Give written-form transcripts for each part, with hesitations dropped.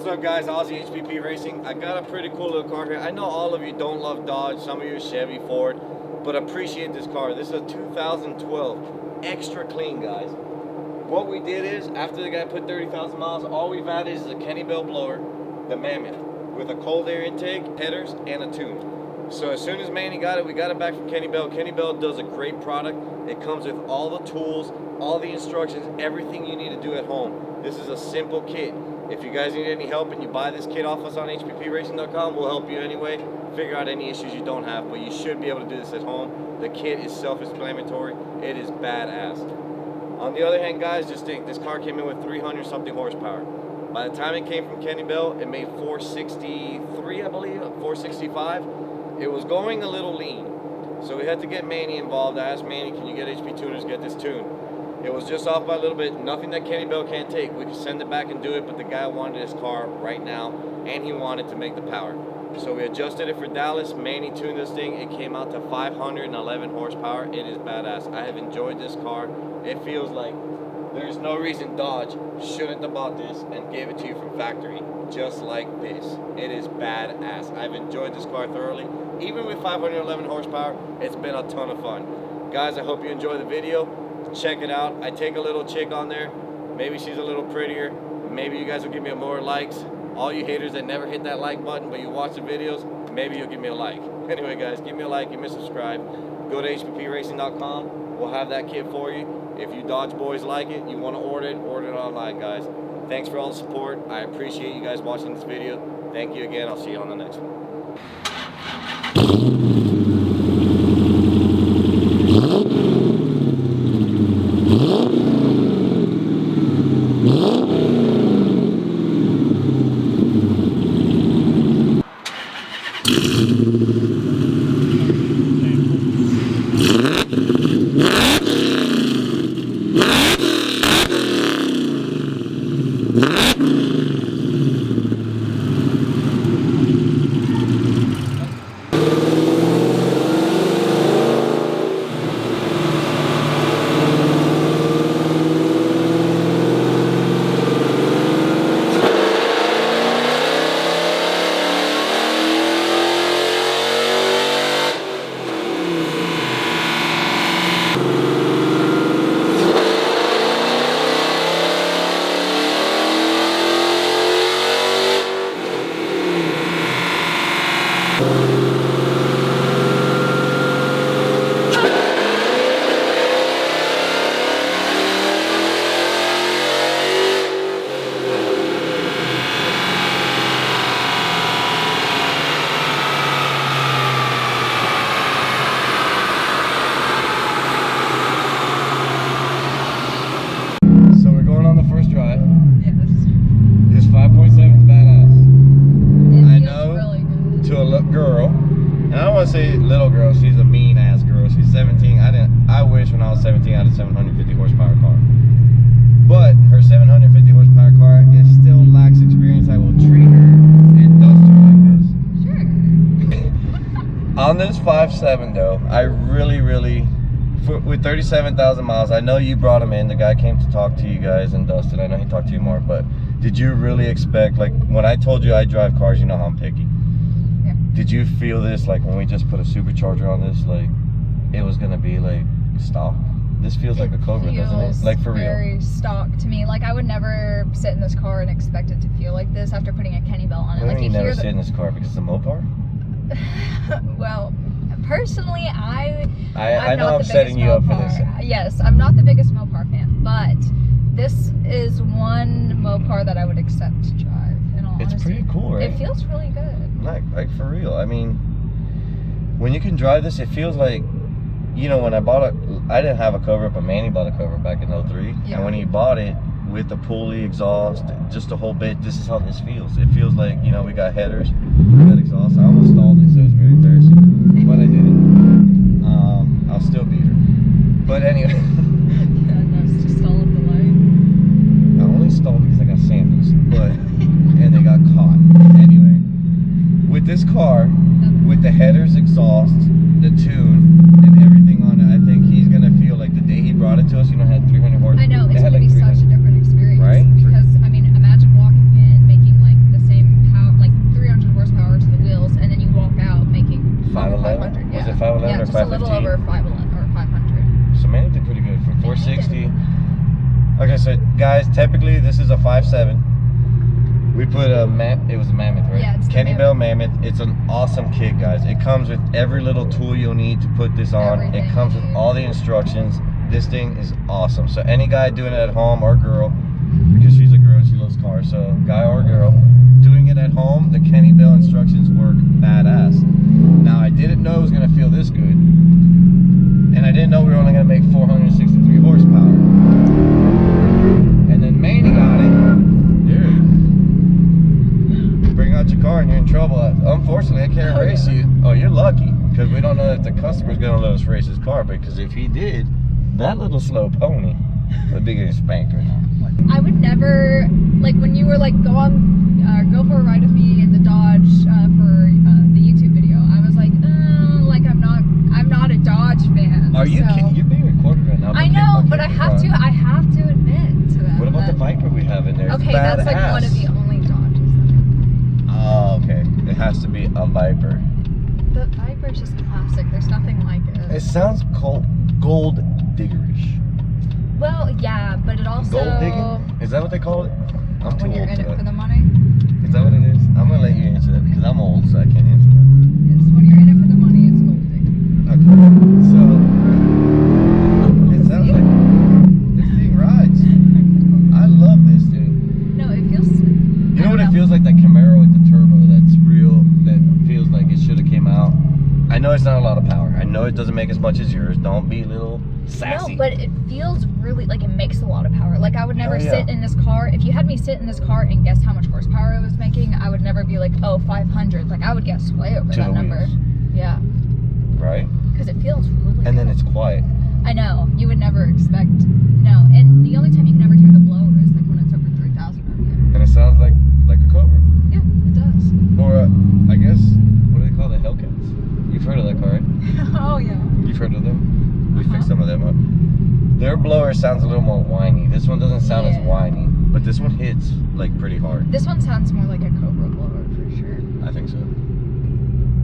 What's up guys, Aussie HPP Racing. I got a pretty cool little car here. I know all of you don't love Dodge, some of you are Chevy, Ford, but appreciate this car. This is a 2012, extra clean guys. What we did is, after the guy put 30,000 miles, all we've added is a Kenne Bell blower, the Mammoth, with a cold air intake, headers, and a tune. So as soon as Manny got it, we got it back from Kenne Bell. Kenne Bell does a great product. It comes with all the tools, all the instructions, everything you need to do at home. This is a simple kit. If you guys need any help and you buy this kit off us on hppracing.com, we'll help you anyway. Figure out any issues you don't have, but you should be able to do this at home. The kit is self-explanatory. It is badass. On the other hand, guys, just think, this car came in with 300 something horsepower. By the time it came from Kenne Bell, it made 463, I believe, 465. It was going a little lean, so we had to get Manny involved. I asked Manny, can you get HP tuners, get this tuned? It was just off by a little bit, nothing that Kenne Bell can't take. We could send it back and do it, but the guy wanted his car right now, and he wanted to make the power. So we adjusted it for Dallas. Manny tuned this thing. It came out to 511 horsepower. It is badass. I have enjoyed this car. It feels like there's no reason Dodge shouldn't have bought this and gave it to you from factory just like this. It is badass. I've enjoyed this car thoroughly. Even with 511 horsepower, it's been a ton of fun. Guys, I hope you enjoy the video. Check it out. I take a little chick on there. Maybe she's a little prettier. Maybe you guys will give me more likes. All you haters that never hit that like button but you watch the videos, maybe you'll give me a like. Anyway guys, give me a like, give me a subscribe. Go to hppracing.com. We'll have that kit for you. If you Dodge boys like it, you want to order it online, guys. Thanks for all the support. I appreciate you guys watching this video. Thank you again. I'll see you on the next one. Say little girl, she's a mean ass girl. She's 17. I wish when I was 17 I had a 750 horsepower car, but her 750 horsepower car still lacks experience. I will treat her and dust her like this. Sure. On this 5.7 though, I really with 37,000 miles, I know you brought him in, the guy came to talk to you guys and dusted. I know he talked to you more, but did you really expect, like when I told you I drive cars, you know how I'm picky. Did you feel this, like when we just put a supercharger on this, like it was gonna be like stock? This feels like a Cobra, doesn't it? Like for real. Very stock to me. Like I would never sit in this car and expect it to feel like this after putting a Kenne Bell on it. Like you never sit in this car because it's a Mopar? Well, personally, I know I'm setting you up for this. Yes, I'm not the biggest Mopar fan, but this is one Mopar that I would accept to drive. In all honesty. It's pretty cool, right? It feels really good. Like for real. I mean, when you can drive this, it feels like, you know, when I bought it, I didn't have a Cobra, but Manny bought a Cobra back in 03. Yeah. And when he bought it with the pulley, exhaust, just the whole bit, this is how this feels. It feels like, you know, we got headers, we got exhaust. I almost stalled it, so it was very embarrassing, but I did it. I'll still beat her. But anyway. Yeah, that's to stall up the light. I only stalled because I got sandals, but and they got caught. Anyway, with this car, with the headers, exhaust, the tune, and everything on it, I think he's gonna feel like the day he brought it to us, you know, had 300 horsepower. I know, it's gonna be such a different experience. Right? Because, I mean, imagine walking in, making like this guys, typically this is a 5.7. We put a it was a Mammoth, right? Yeah, it's the Kenne Bell Mammoth. It's an awesome kit, guys. It comes with every little tool you'll need to put this on. Everything It comes you with need. all the instructions. This thing is awesome. So any guy doing it at home, or girl, because she's a girl and she loves cars, so guy or girl, doing it at home, the Kenne Bell instructions work badass. Now I didn't know it was gonna feel this good. And I didn't know we were only gonna make 463 horsepower. And then Manny got it. Dude. Bring out your car and you're in trouble. Unfortunately, I can't race you. Oh, you're lucky. Because we don't know if the customer's gonna let us race his car, because if he did, that little slow pony would be getting spanked right now. I would never, like when you were like, go for a ride with me in the Dodge for the YouTube video, I was like I'm not a Dodge fan. Are you kidding? You're being recorded right now. I know, but I have to admit to that. What about the Viper we have in there? It's Okay, that's like one of the only Dodges that Oh, okay. It has to be a Viper. the Viper's just classic. There's nothing like It it. sounds gold diggerish. Well, yeah, but it also Gold digging? Is that what they call it? I'm too when you're old in for it that. for the money. Is that what it is? I'm gonna let you answer that because I'm old, so I can't answer that. Yes, when you're in it for the money, it's gold digging. Okay. So it sounds like this thing rides. I love this thing. No, it feels. You know what it feels like? That Camaro with the turbo that's real, that feels like it should have came out. I know it's not a lot of power. I know it doesn't make as much as yours. Don't be a little sassy. No, but it feels really like it makes a lot of power. Like I would never Oh, yeah. sit in this car. If you had me sit in this car and guess how much horsepower it was making, I would never be like, oh, 500. Like I would guess way over To that the number. wheels. Yeah, Right? because it feels really. And then good. it's quiet. I know you would never expect. No, and the only time you can ever hear the blower is like when it's over 3,000 RPM. And it sounds like a Cobra. Yeah, it does. Or I guess, what do they call the Hellcats? You've heard of that car, right? Oh yeah. You've heard of them? We fixed some of them up. Their blower sounds a little more whiny. This one doesn't sound as Yeah. whiny, but this one hits like pretty hard. This one sounds more like a Cobra blower for sure. I think so.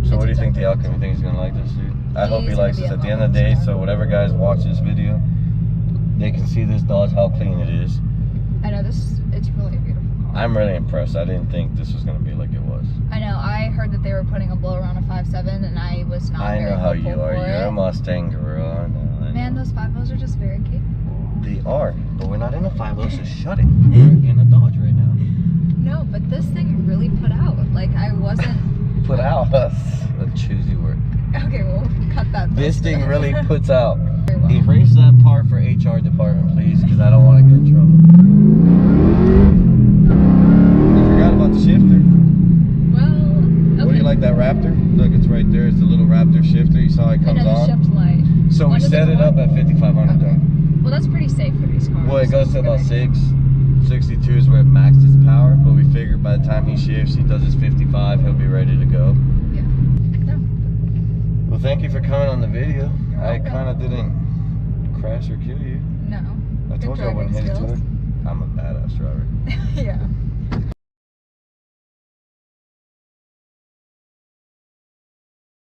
So what do you think the outcome? You think he's gonna like this, dude? I hope he He's likes gonna this be at the a end of the day, bonus so car. whatever guys watch this video, they can see this Dodge, how clean it is. I know it's really a beautiful car. I'm really impressed. I didn't think this was gonna be like it was. I know. I heard that they were putting a blower on a 5.7, and I was not. I very know how you hopeful are. for You're a it. Mustang girl. I know. Man, those 5.0s are just very capable. They are, but we're not in a 5.0, so shut it. We're in a Dodge right now. No, but this thing really put out. Like I wasn't. Put out. That's a choosy word. Okay, we'll cut that. This thing really puts out. Very well. Erase that part for HR department, please, because I don't want to get in trouble. I forgot about the shifter. Well, okay. What do you like, that Raptor? Look, it's right there. It's the little Raptor shifter. You saw it I comes know the on. shift light. So we When does set it go up on? at 5,500 Okay. though. Well, that's pretty safe for these cars. Well, it goes to It's about gonna- 662 is where it maxed its power, but we figured by the time he shifts, he does his 55, he'll be ready to go. Yeah. No. Well, thank you for coming on the video. You're I welcome. kind of didn't crash or kill you. No. I Good told you I wouldn't hit driving it to skills. it. I'm a badass driver. Yeah.